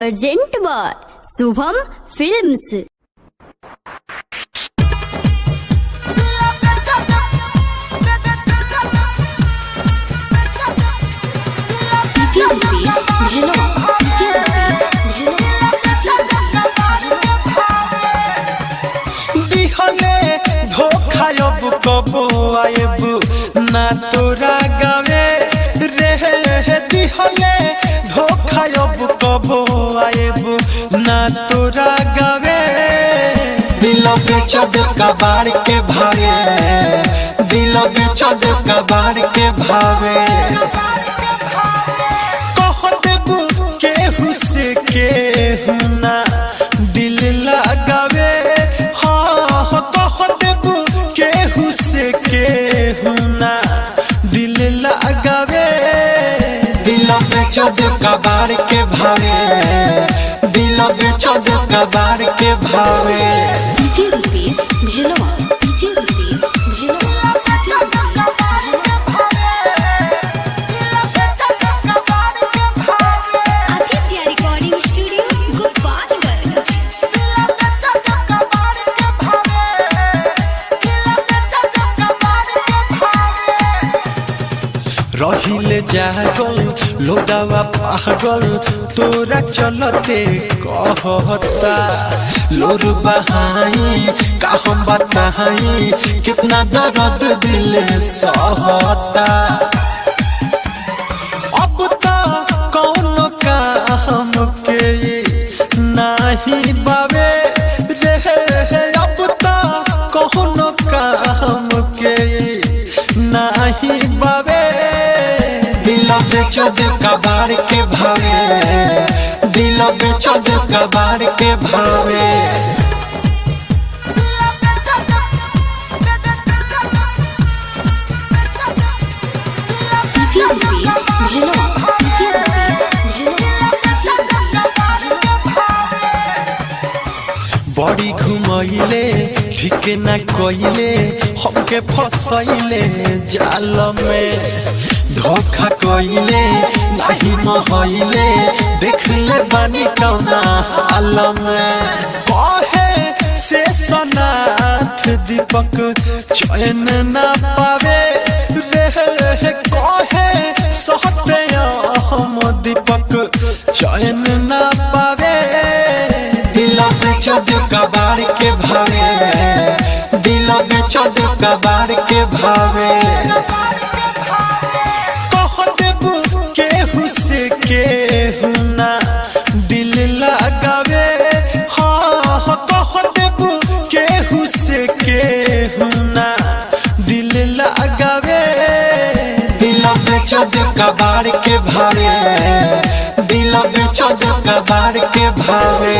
Urgent by Shubham films. धोखायब कबो आयब ना तोरा गावे रे दिहले धोखायब कबो आयब ना तोरा गावे। दिल बेचद कबाड़ के भावे, दिल बेचद कबाड़ के भावे। कह देबू केहू से केहू ना दिल लगावे। हाँ कह देबू केहू से केहू ना दिल लगावे। दिल बेचद कबाड़ के भावे, दिल बेचद कबाड़ के भावे। DJ Rupesh Bhelwa, DJ Rupesh Bhelwa, DJ Rupesh Aditya recording studio Gopalganj. रहिले जागल लोडावा पागल तोरा चलते कहता। लोर बहाई का हम बताई कितना दर्द दिल सहता। अब तो कौन काम के नहीं बावे रे। अब तो कौन काम के नहीं बावे। दिल बेचद कबाड़ के भावे, दिल बेचद कबाड़ के भावे। DJ Rupesh Bhelwa, DJ Rupesh Bhelwa, DJ Rupesh बड़ी घुमैले ठीक न कइले हमके फसैले जाल में। धोखा कइले नहीं महइले देख ले बानी कौना हाल में। कहे से सनाथ दीपक चैन न पावे रे। कहे सहते हम दीपक चैन न पावे। दिल बेचद कबाड़ के भावे, दिल बेचद कबाड़ के भावे। कह देबू केहू से केहू ना दिल लगावे। हाँ कह देबू केहू से केहू ना दिल लगावे। दिल बेचद कबाड़ के भावे, दिल बेचद कबाड़ के भावे।